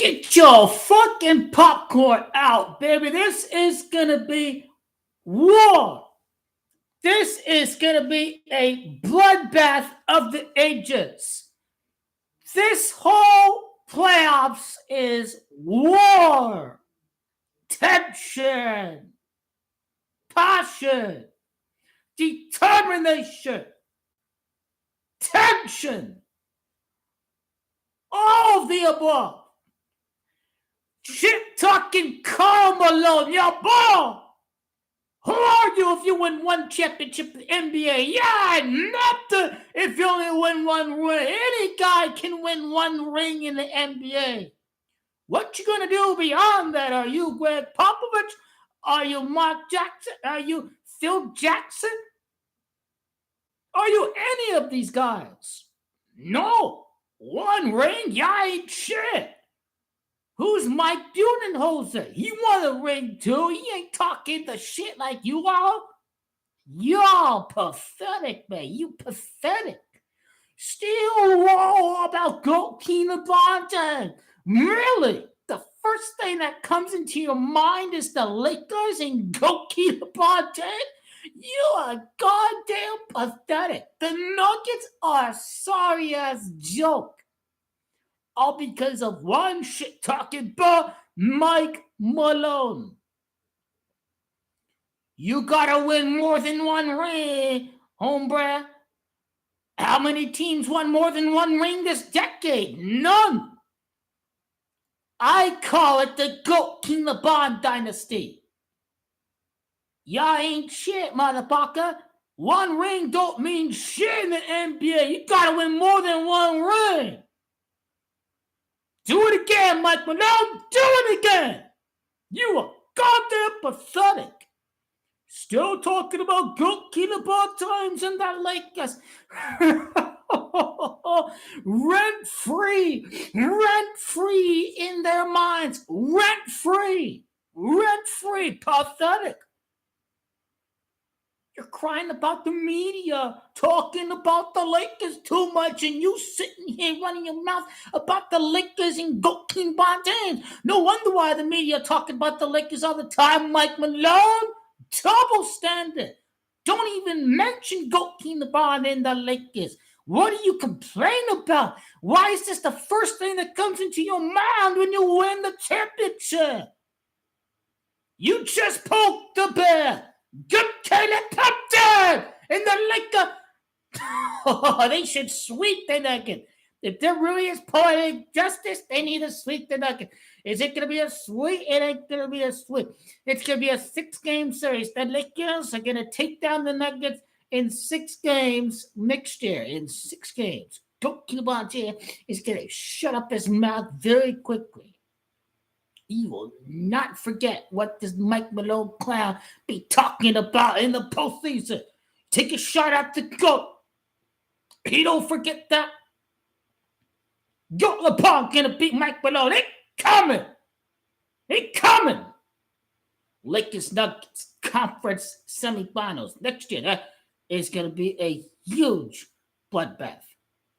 Get your fucking popcorn out, baby. This is gonna be war. This is gonna be a bloodbath of the ages. This whole playoffs is war, tension, passion, determination, tension, all of the above. Shit talking Karl Malone, your ball. Who are you if you win one championship in the NBA? Yeah, nothing if you only win one ring. Any guy can win one ring in the NBA. What you gonna do beyond that? Are you Greg Popovich? Are you Mark Jackson? Are you Phil Jackson? Are you any of these guys? No. One ring? Yeah, ain't shit. Who's Mike Budenholzer? He won a ring too. He ain't talking the shit like you all. Y'all pathetic, man. You pathetic. Still all about Goalkeeper Bonton. Really? The first thing that comes into your mind is the Lakers and Goalkeeper Bonton? You are goddamn pathetic. The Nuggets are a sorry-ass joke. All because of one shit-talking Mike Malone. You gotta win more than one ring, hombre. How many teams won more than one ring this decade? None. I call it the GOAT King LeBron dynasty. Y'all ain't shit, motherfucker. One ring don't mean shit in the NBA. You gotta win more than one ring. Do it again, Mike Malone. Do it again. You are goddamn pathetic. Still talking about Goalkeeper Ball times and the Lakers. Rent free in their minds. Rent free, pathetic. You're crying about the media, talking about the Lakers too much, and you sitting here running your mouth about the Lakers and Goalkeeper Bonton. No wonder why the media talking about the Lakers all the time, Mike Malone. Double standard. Don't even mention Goalkeeper Bonton and the Lakers. What do you complain about? Why is this the first thing that comes into your mind when you win the championship? You just poked the bear. Good Caleb Compton and the Lakers. Oh, they should sweep the Nuggets. If there really is poetic justice, they need to sweep the Nuggets. Is it going to be a sweep? It ain't going to be a sweep. It's going to be a 6-game series. The Lakers are going to take down the Nuggets in 6 games next year. In 6 games. Goalkeeper Bonton is going to shut up his mouth very quickly. He will not forget what this Mike Malone clown be talking about in the postseason. Take a shot at the GOAT. He don't forget that. GOAT LeBron gonna beat Mike Malone. They coming. Lakers Nuggets conference semifinals next year. That is gonna be a huge bloodbath.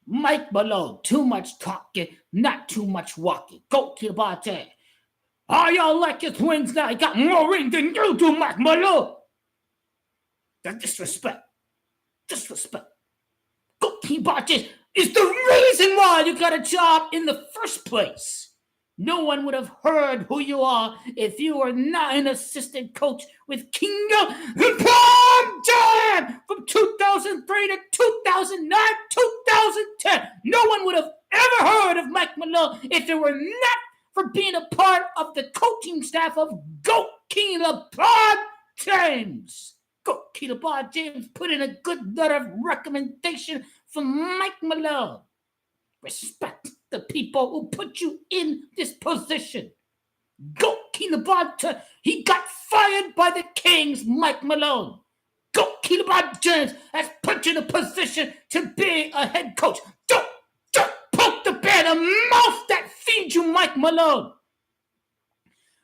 Mike Malone, too much talking, not too much walking. Goalkeeper Bonton. All y'all Lakers wins now. He got more rings than you do, Mike Malone. That's disrespect. Goalkeeper Bonton is the reason why you got a job in the first place. No one would have heard who you are if you were not an assistant coach with King LeBron from 2003 to 2009, 2010. No one would have ever heard of Mike Malone if it were not for being a part of the coaching staff of GOAT King LeBron James. GOAT King LeBron James put in a good letter of recommendation for Mike Malone. Respect the people who put you in this position. GOAT King LeBron, he got fired by the Kings, Mike Malone. GOAT King LeBron James has put you in a position to be a head coach. Don't poke the bear, the mouth that feeds you, Mike Malone.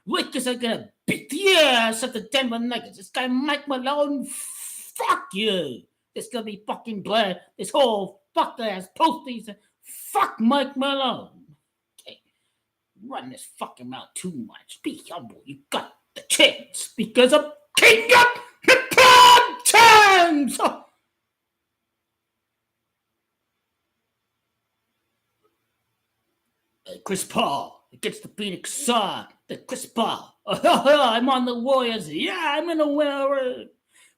Lakers are gonna beat the ass of the Denver Nuggets. This guy Mike Malone, fuck you. This gonna be fucking glad. This whole fuck ass postseason. Fuck Mike Malone. Okay. run this fucking mouth too much. Be humble. You got the chance because of King of the Prime Times. Chris Paul against the Phoenix Suns. Chris Paul. I'm on the Warriors. Yeah, I'm in the winner.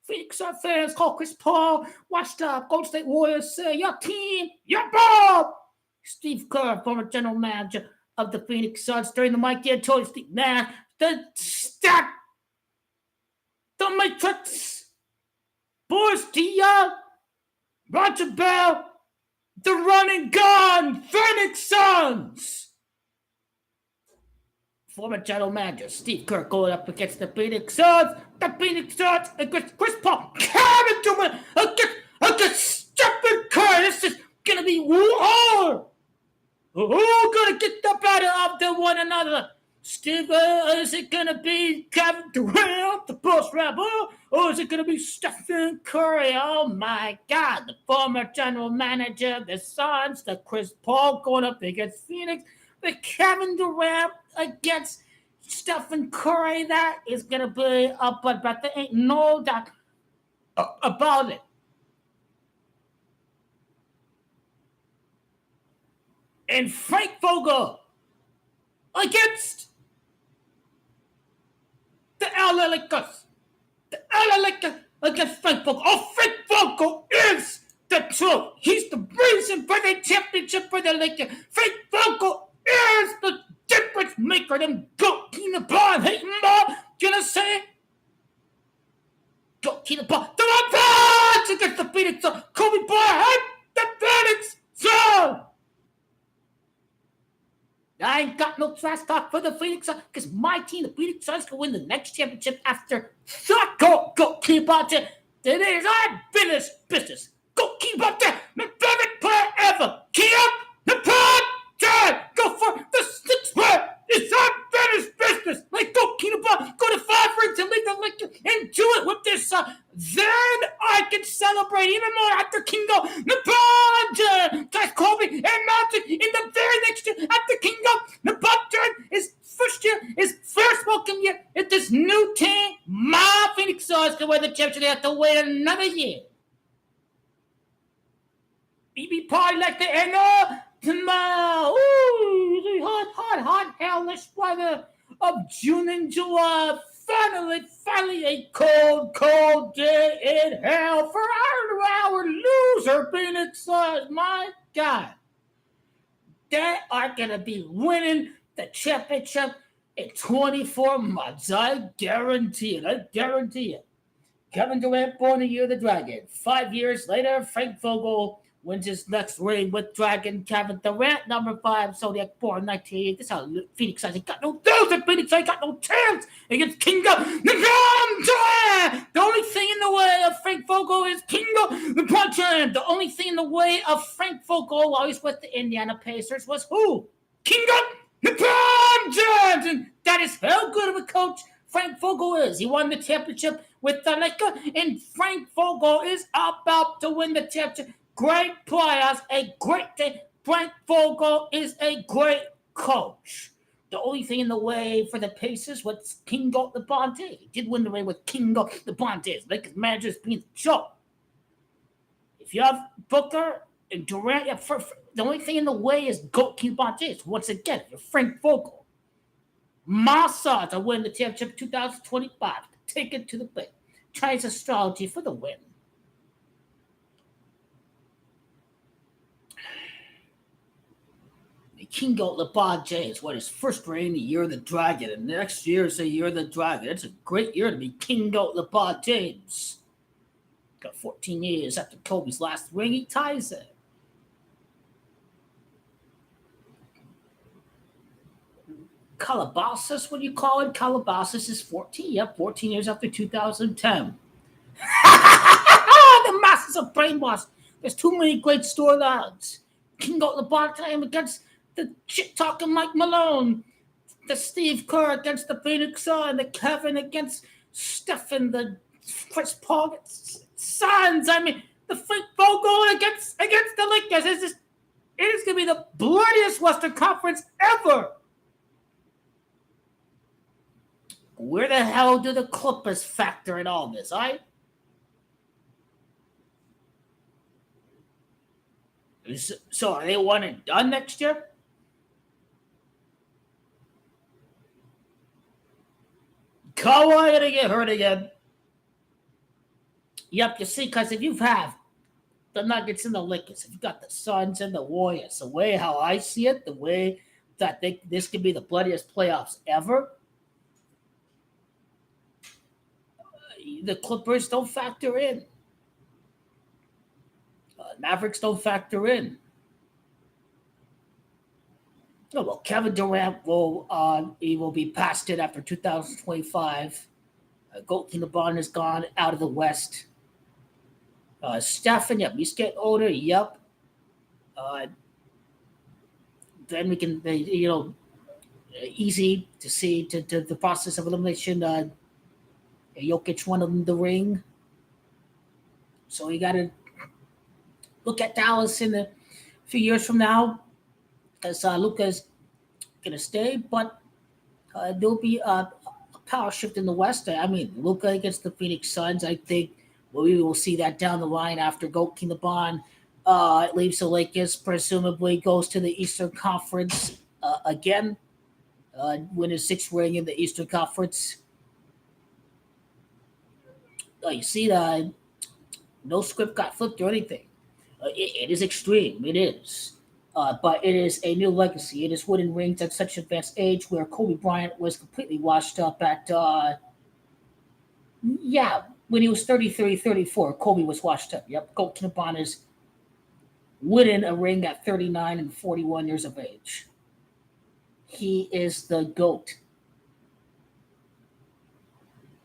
Phoenix Suns fans call Chris Paul. Watch the Golden State Warriors say, your team, your ball. Steve Kerr, former general manager of the Phoenix Suns, during the Mike D'Antoni Steve Nash, the stack, the Matrix, Boris Diaw, Roger Bell, the running gun, Phoenix Suns. Former general manager Steve Kerr going up against the Phoenix Suns against Chris Paul, Kevin Durant against Stephen Curry. This is gonna be war. Who's gonna get the better of the one another? Steve, is it gonna be Kevin Durant, the post rebel, or is it gonna be Stephen Curry? Oh my God! The former general manager of the Suns, the Chris Paul going up against Phoenix, the Kevin Durant against Stephen Curry. That is gonna be a but there ain't no doubt about it. And Frank Vogel against the LA Lakers. The LA Lakers against Frank Vogel. Oh, Frank Vogel is the truth. He's the reason for the championship for the Lakers. Frank Vogel is the difference maker. Them goalkeeper ball, hating ball. Gonna say goalkeeper ball. The one against the Phoenix Suns. Kobe Bryant, the Phoenix Suns. I ain't got no trash talk for the Phoenix Suns because my team, the Phoenix Suns, can win the next championship after goalkeeper. It is unfinished business. Goalkeeper, my favorite player ever. Keep up the podcast. Go for the sixth word. It's unfinished business. Like goalkeeper, go to 5 rings and leave the Lakers and do it with this. Then I can celebrate even more after Kingo, LeBron, James, Kobe, and Magic in the very next year after Kingo. LeBron is his first welcome year at this new team. My Phoenix Suns can win the championship. They have to wait another year. BB party like the end of tomorrow. Ooh, the hot, hellish weather of June and July. Finally, a cold day in hell for our loser Phoenix Suns. My God. They are going to be winning the championship in 24 months. I guarantee it. Kevin Durant born the year of the Dragon. 5 years later, Frank Vogel wins his next ring with Dragon. Kevin Durant, number 5, Zodiac, born 1988. This is how Phoenix Suns got no chance. Phoenix Suns got no chance against Kingo LeBron James. The only thing in the way of Frank Vogel is Kingo LeBron James. The only thing in the way of Frank Vogel while he's with the Indiana Pacers was who? Kingo LeBron James. And that is how good of a coach Frank Vogel is. He won the championship with the Lakers, and Frank Vogel is about to win the championship. Great players, a great thing. Frank Vogel is a great coach. The only thing in the way for the Pacers was Kingo LeBron James. He did win the ring with Kingo LeBron James. Lakers managers being the joke. If you have Booker and Durant, the only thing in the way is goalkeeper James. Once again, you're Frank Vogel. My Suns are winning the championship 2025. Take it to the bank. Chinese astrology for the win. Kingo LeBron James won his first ring the year of the Dragon, and next year is the year of the Dragon. It's a great year to be Kingo LeBron James. Got 14 years after Kobe's last ring, he ties it. Calabasas, what do you call it? Calabasas is 14. Yep, 14 years after 2010. The masses of brainwashed. There's too many great storylines. Kingo LeBron James against the shit-talking Mike Malone. The Steve Kerr against the Phoenix Suns. The Kevin against Stephen. The Chris Paul Suns. I mean, the Frank Vogel against the Lakers. It is going to be the bloodiest Western Conference ever. Where the hell do the Clippers factor in all this, all right? So are they one and done next year? Kawhi gonna get hurt again. Yep, you see, because if you have the Nuggets and the Lakers, if you got the Suns and the Warriors, the way how I see it, the way that this could be the bloodiest playoffs ever, the Clippers don't factor in. Mavericks don't factor in. Oh, well, Kevin Durant he will be past it after 2025. Goaltender LeBron is gone out of the West. Stephen, yep, he's getting older. Yep. Then we can, easy to see to the process of elimination. Jokic won the ring, so you got to look at Dallas in a few years from now, as Luka's gonna stay, but there'll be a power shift in the West. I mean, Luka against the Phoenix Suns. I think we will see that down the line after Goaltender LeBron leaves the Lakers, presumably goes to the Eastern Conference again, win his sixth ring in the Eastern Conference. You see that no script got flipped or anything. It is extreme. It is. But it is a new legacy. It is winning rings at such an advanced age where Kobe Bryant was completely washed up at, when he was 33, 34, Kobe was washed up. Yep, Goaltender LeBron is winning a ring at 39 and 41 years of age. He is the GOAT.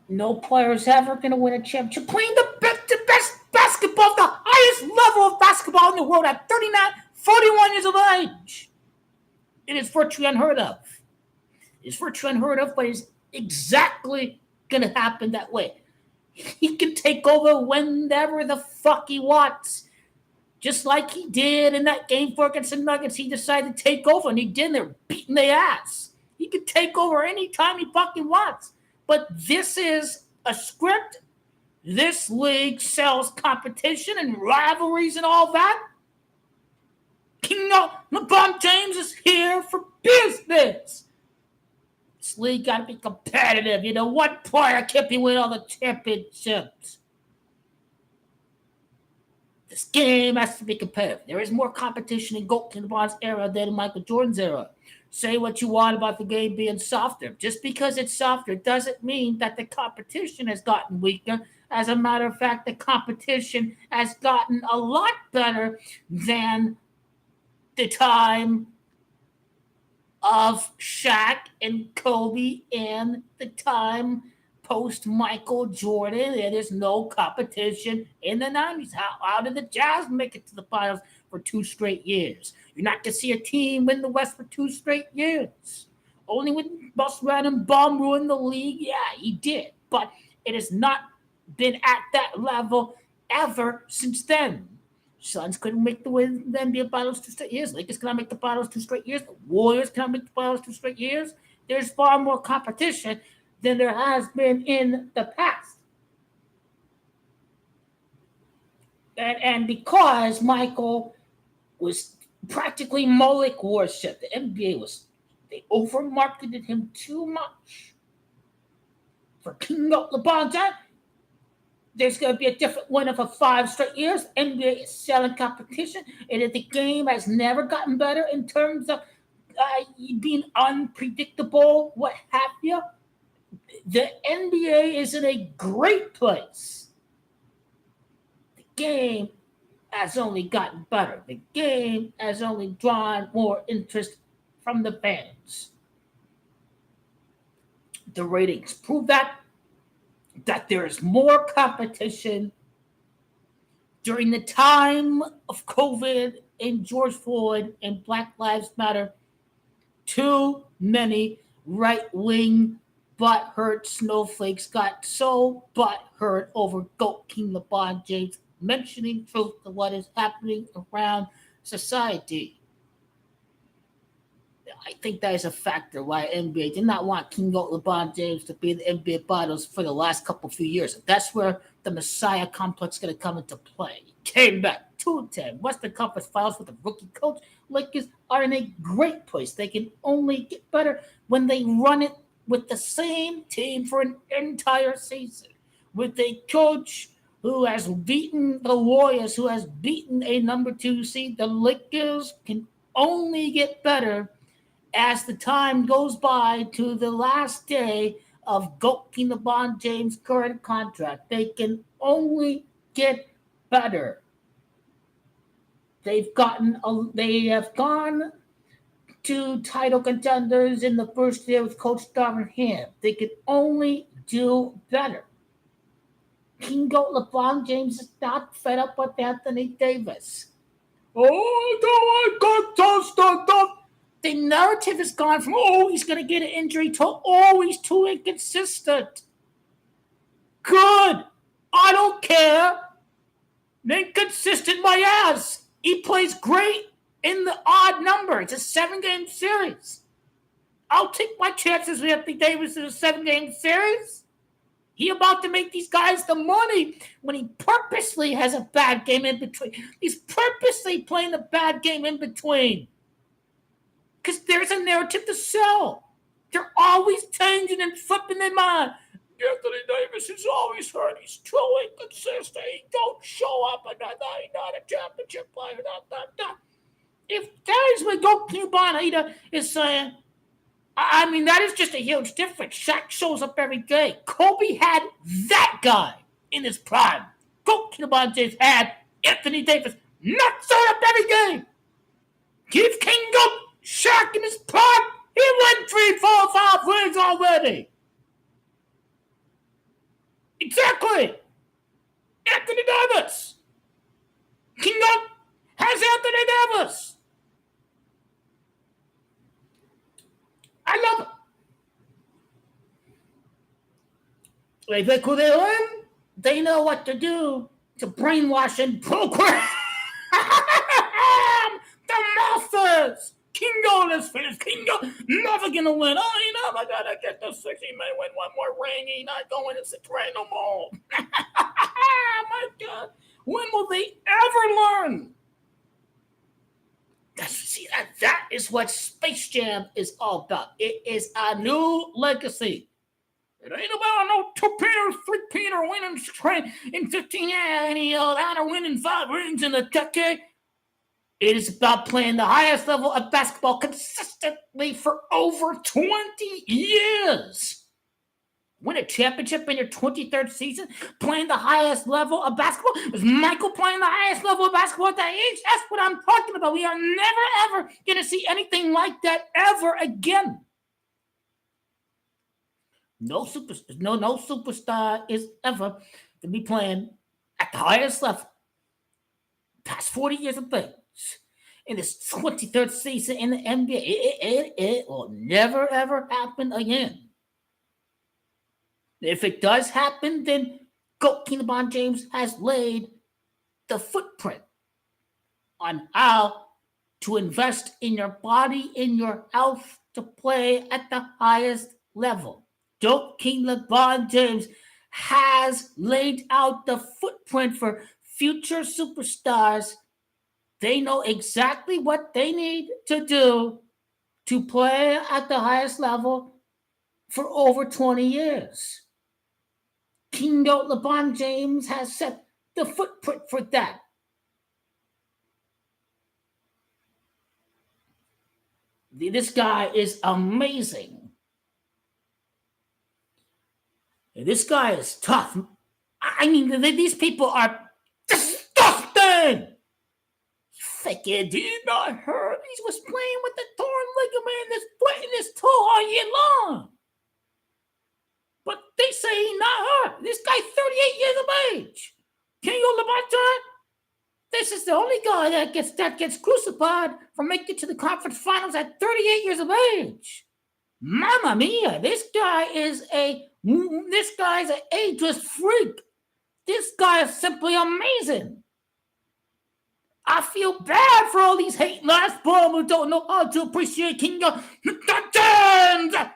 No player is ever going to win a championship playing the best basketball, the highest level of basketball in the world at 39, 41 years of age. It is virtually unheard of. It's virtually unheard of, but it's exactly going to happen that way. He can take over whenever the fuck he wants. Just like he did in that game 4 against the Nuggets. He decided to take over, and he did. They're beating their ass. He can take over anytime he fucking wants. But this is a script. This league sells competition and rivalries and all that. LeBron James is here for business. This league got to be competitive. One player can't be winning all the championships. This game has to be competitive. There is more competition in Goaltender LeBron's era than in Michael Jordan's era. Say what you want about the game being softer. Just because it's softer doesn't mean that the competition has gotten weaker. As a matter of fact, the competition has gotten a lot better than the time of Shaq and Kobe and the time post Michael Jordan. There's no competition in the 90s. How did the Jazz make it to the finals for 2 straight years? You're not going to see a team win the West for 2 straight years. Only when Bus Random Bomb ruined the league, yeah, he did. But it has not been at that level ever since then. Suns couldn't make the NBA Finals 2 straight years. Lakers cannot make the Finals 2 straight years. The Warriors cannot make the Finals 2 straight years. There's far more competition than there has been in the past. And because Michael was practically Moloch worship, the NBA they over-marketed him too much. For King LeBron James, there's going to be a different winner for 5 straight years. NBA is selling competition, and the game has never gotten better in terms of being unpredictable, what have you. The NBA is in a great place. The game has only gotten better. The game has only drawn more interest from the fans. The ratings prove that there is more competition during the time of COVID and George Floyd and Black Lives Matter. Too many right-wing butthurt snowflakes got so butthurt over Goaltender LeBron James mentioning truth to what is happening around society. I think that is a factor why NBA did not want King Goat LeBron James to be the NBA Finals for the last few years. That's where the Messiah complex is going to come into play. Came back 2-10. Western Conference Finals with a rookie coach. Lakers are in a great place. They can only get better when they run it with the same team for an entire season. With a coach who has beaten the Warriors, who has beaten a number 2 seed, the Lakers can only get better as the time goes by to the last day of King LeBron James' current contract. They can only get better. They have gone to title contenders in the first year with Coach Darvin Ham. They can only do better. King Goat LeBron James is not fed up with Anthony Davis. The narrative has gone from, he's going to get an injury to, he's too inconsistent. Good. I don't care. Inconsistent my ass. He plays great in the odd number. It's a 7-game series. I'll take my chances with Anthony Davis in a 7-game series. He about to make these guys the money when he purposely has a bad game in between. He's purposely playing a bad game in between. Because there's a narrative to sell. They're always changing and flipping their mind. Anthony Davis is always hurt. He's too inconsistent. He don't show up. He's not a championship player. If that is what King Bonita is saying, I mean, that is just a huge difference. Shaq shows up every day. Kobe had that guy in his prime. King LeBron James had Anthony Davis not showing up every game. Give King Goat Shaq in his prime. He won 3, 4, 5 rings already. Exactly. Anthony Davis. King Goat has Anthony Davis. I love it. They think who they learn? They know what to do to brainwash and program the masses. King Goat is finished. King Goat never gonna win. I gotta get the 6. He may win one more ring. He's not going to 6 ring no more. My God. When will they ever learn? That is what Space Jam is all about. It is a new legacy. It ain't about no 2-peater, 3-peater winning in 15 years and he'll winning 5 rings in a decade. It is about playing the highest level of basketball consistently for over 20 years. Win a championship in your 23rd season, playing the highest level of basketball. Was Michael playing the highest level of basketball at that age? That's what I'm talking about. We are never, ever going to see anything like that ever again. No superstar is ever going to be playing at the highest level past 40 years of age in this 23rd season in the NBA. It will never, ever happen again. If it does happen, then King LeBron James has laid the footprint on how to invest in your body, in your health, to play at the highest level. King LeBron James has laid out the footprint for future superstars. They know exactly what they need to do to play at the highest level for over 20 years. King Goat LeBron James has set the footprint for that. This guy is amazing. This guy is tough. I mean, these people are disgusting. Freaking did not hurt. He was playing with the torn ligament in his foot and his toe all year long. But they say he's not hurt. This guy's 38 years of age. King Goat LeBron James. This is the only guy that gets crucified for making it to the conference finals at 38 years of age. Mamma mia! This guy's an ageless freak. This guy is simply amazing. I feel bad for all these hating ass bum who don't know how to appreciate King of the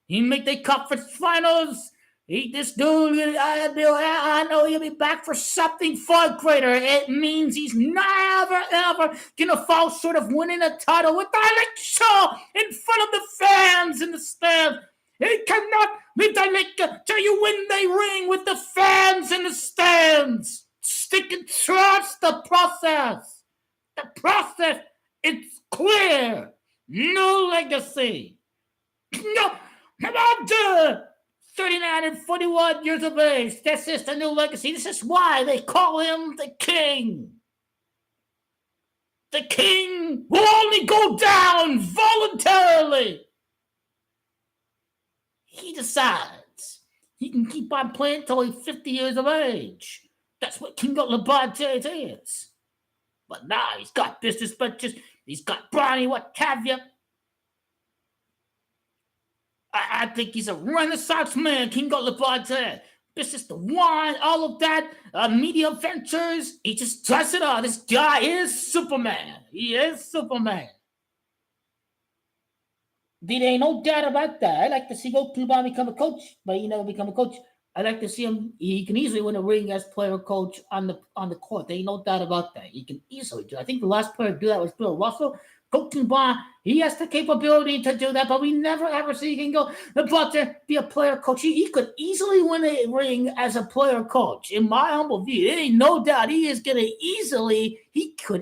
He make the conference finals. This dude, I know he'll be back for something far greater. It means he's never, ever gonna fall short of winning a title with the show in front of the fans in the stand. He cannot be the till you win the ring with the fans in the stands. Stick and trust the process. The process, it's clear. No legacy. No, about 39 and 41 years of age. That's just a new legacy. This is why they call him the king. The king will only go down voluntarily. He decides he can keep on playing until he's 50 years of age. That's what King of LeBron James is. But now he's got business ventures. He's got Bronny, what have you. I think he's a renaissance man, King of LeBron James. Business, the wine, all of that, media ventures. He just does it all. This guy is Superman. He is Superman. There ain't no doubt about that. I like to see Goku become a coach, but he never become a coach. I like to see him. He can easily win a ring as player coach on the court. There ain't no doubt about that. He can easily do it. I think the last player to do that was Bill Russell. Goku, he has the capability to do that, but we never ever see he can go about to be a player coach. He could easily win a ring as a player coach. In my humble view, there ain't no doubt he could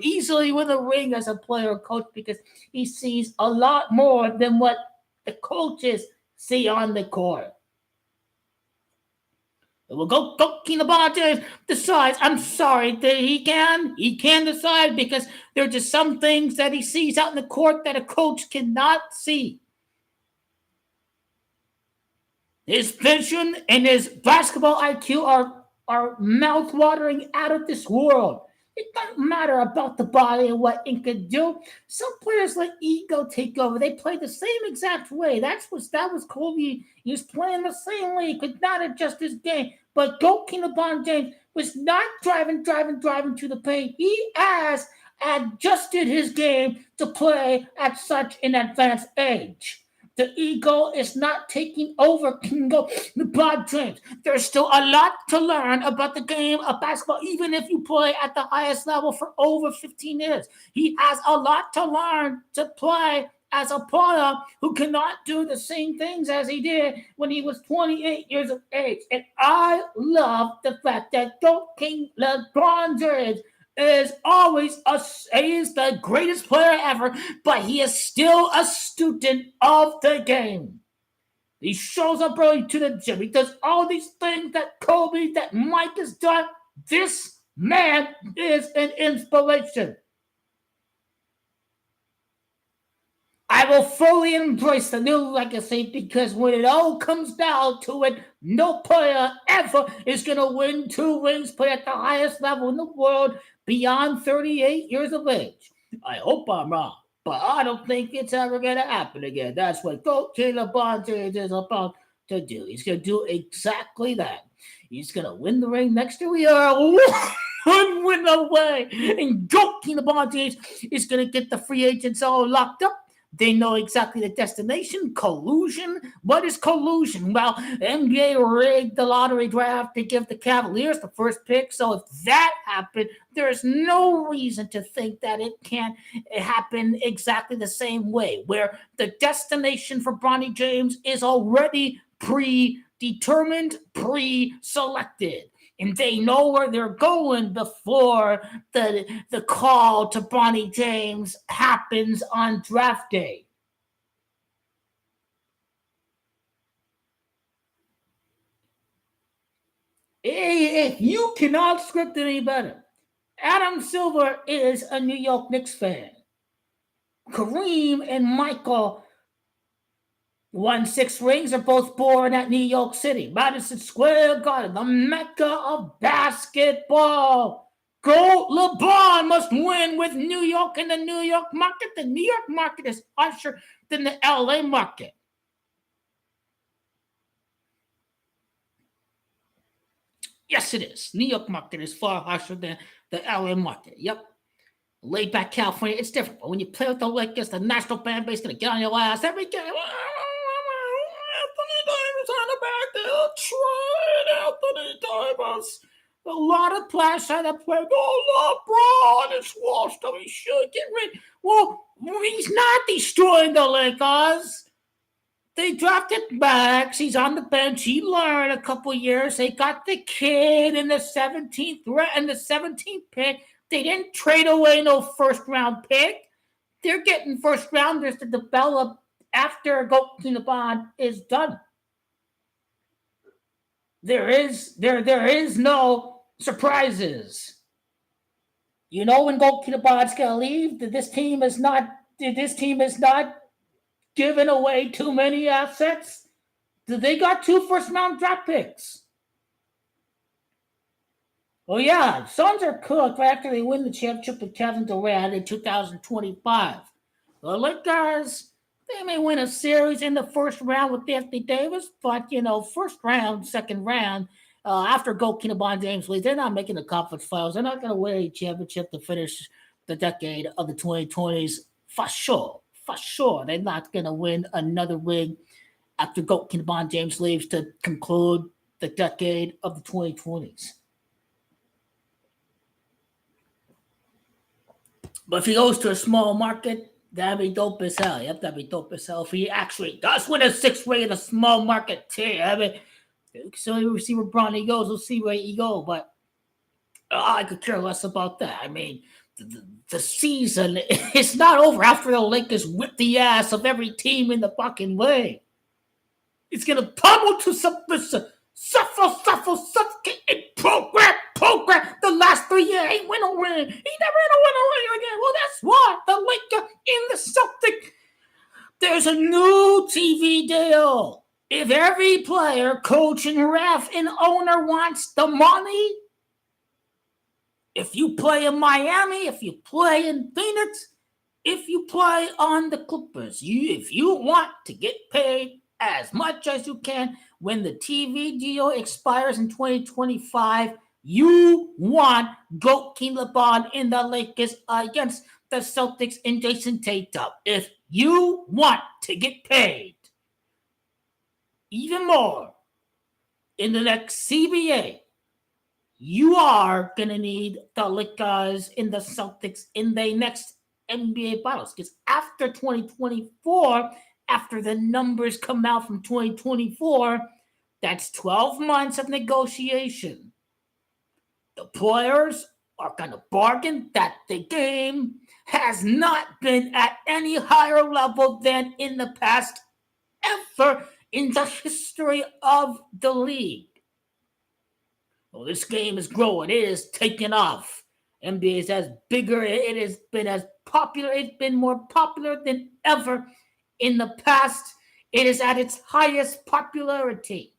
easily win a ring as a player coach because he sees a lot more than what the coaches see on the court. Well, go LeBron decides. I'm sorry that he can decide because there are just some things that he sees out in the court that a coach cannot see. His vision and his basketball IQ are mouth-watering out of this world. It doesn't matter about the body and what it can do. Some players let ego take over. They play the same exact way. That was Kobe. He was playing the same way. He could not adjust his game. But King LeBron James was not driving to the paint. He has adjusted his game to play at such an advanced age. The ego is not taking over King LeBron James. There's still a lot to learn about the game of basketball, even if you play at the highest level for over 15 years. He has a lot to learn to play as a player who cannot do the same things as he did when he was 28 years of age. And I love the fact that King LeBron James is the greatest player ever, but he is still a student of the game. He shows up early to the gym. He does all these things that Kobe, that Mike has done. This man is an inspiration. I will fully embrace the new legacy because when it all comes down to it, no player ever is going to win 2 rings, play at the highest level in the world beyond 38 years of age. I hope I'm wrong, but I don't think it's ever going to happen again. That's what King LeBron James is about to do. He's going to do exactly that. He's going to win the ring next year. We are one win away. And King LeBron James is going to get the free agents all locked up. They know exactly the destination. Collusion. What is collusion? Well, NBA rigged the lottery draft to give the Cavaliers the first pick. So if that happened, there's no reason to think that it can't happen exactly the same way, where the destination for Bronny James is already predetermined, pre-selected. And they know where they're going before the call to Bronny James happens on draft day. If you cannot script it any better, Adam Silver is a New York Knicks fan. Kareem and Michael won 6 rings, are both born at New York City, Madison Square Garden, the mecca of basketball. Go LeBron must win with New York in the New York market. The New York market is harsher than the LA market. Yes, it is. New York market is far harsher than the LA market. Yep. laid back California, it's different. But when you play with the Lakers, the national fan base is going to get on your ass every game. Anthony Davis on the back there, Anthony Davis. A lot of players say that play, oh, LeBron is washed up. He should get rid. Well, he's not destroying the Lakers. They drafted Max. He's on the bench. He learned a couple years. They got the kid in the 17th pick. They didn't trade away no first-round pick. They're getting first-rounders to develop after goalkeeping bond is done. There is no surprises. You know when goalkeeping bond's gonna leave? This team is not giving away too many assets. They got 2 first-round draft picks. Oh, yeah, Suns are cooked right after they win the championship with Kevin Durant in 2025. The Lakers, they may win a series in the first round with Anthony Davis, but, first round, second round, after goalkeeping bond James Lee, they're not making the conference finals. They're not going to win a championship to finish the decade of the 2020s for sure. For sure, they're not going to win another ring after goalkeeping bond James leaves to conclude the decade of the 2020s. But if he goes to a small market, that'd be dope as hell. Yep, that'd be dope as hell. If he actually does win a 6th ring in a small market team, so we'll see where Bronny goes. We'll see where he goes. But I could care less about that. I mean, the season is not over after the Lakers whip the ass of every team in the fucking league. It's going to pummel to suffocate and program. The last 3 years, he win a ring. He never win a ring again. Well, that's why the Lakers in the Celtic. There's a new TV deal. If every player, coach, and ref and owner wants the money, if you play in Miami, if you play in Phoenix, if you play on the Clippers, if you want to get paid as much as you can when the TV deal expires in 2025, you want goalkeeping LeBron in the Lakers against the Celtics and Jason Tatum. If you want to get paid even more in the next CBA, you are going to need the Lakers in the Celtics in the next NBA Finals. Because after 2024, after the numbers come out from 2024, that's 12 months of negotiation. The players are going to bargain that the game has not been at any higher level than in the past ever in the history of the league. Well, this game is growing. It is taking off. NBA is as bigger. It has been as popular. It's been more popular than ever in the past. It is at its highest popularity.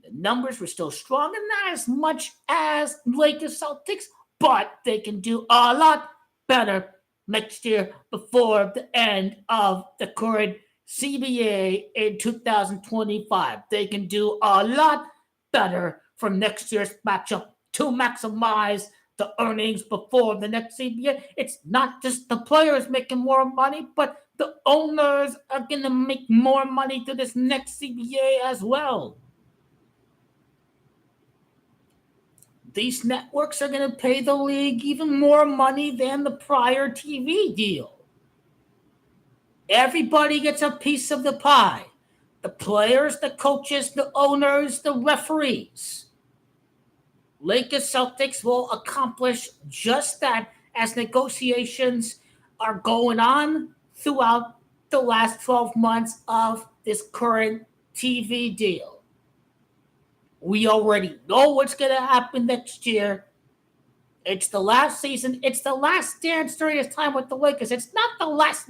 The numbers were still strong and not as much as Lakers Celtics, but they can do a lot better next year before the end of the current CBA in 2025. They can do a lot better from next year's matchup to maximize the earnings before the next CBA. It's not just the players making more money, but the owners are going to make more money to this next CBA as well. These networks are going to pay the league even more money than the prior TV deal. Everybody gets a piece of the pie. The players, the coaches, the owners, the referees. Lakers Celtics will accomplish just that as negotiations are going on throughout the last 12 months of this current TV deal. We already know what's going to happen next year. It's the last season. It's the last dance during his time with the Lakers. It's not the last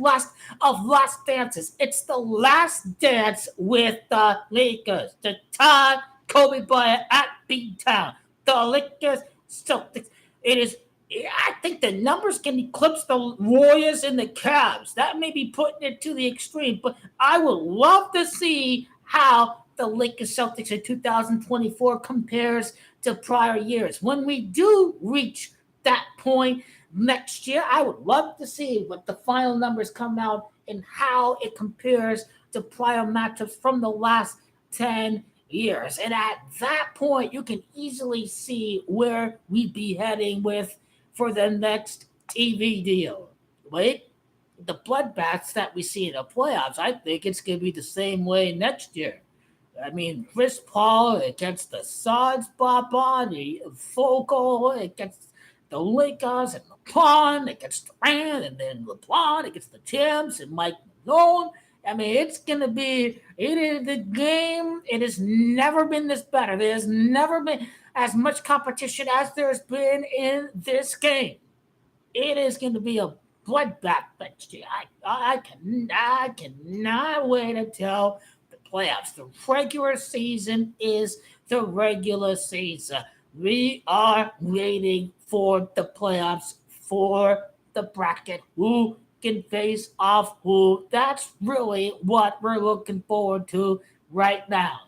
of last dances. It's the last dance with the Lakers. The Todd Kobe Bryant at B-Town. The Lakers Celtics. It is. I think the numbers can eclipse the Warriors and the Cavs. That may be putting it to the extreme, but I would love to see how the Lakers Celtics in 2024 compares to prior years. When we do reach that point, next year. I would love to see what the final numbers come out and how it compares to prior matchups from the last 10 years. And at that point, you can easily see where we'd be heading with for the next TV deal. Wait, the bloodbaths that we see in the playoffs, I think it's going to be the same way next year. I mean, Chris Paul against the Suns, Bobby, Vogel against the Lakers, and LeBron against Durant, and then LeBron against the Champs and Mike Malone. I mean, it's gonna be. It is the game. It has never been this better. There has never been as much competition as there's been in this game. It is going to be a bloodbath next year. I cannot wait until the playoffs. The regular season is the regular season. We are waiting for the playoffs, for the bracket. Who can face off who? That's really what we're looking forward to right now.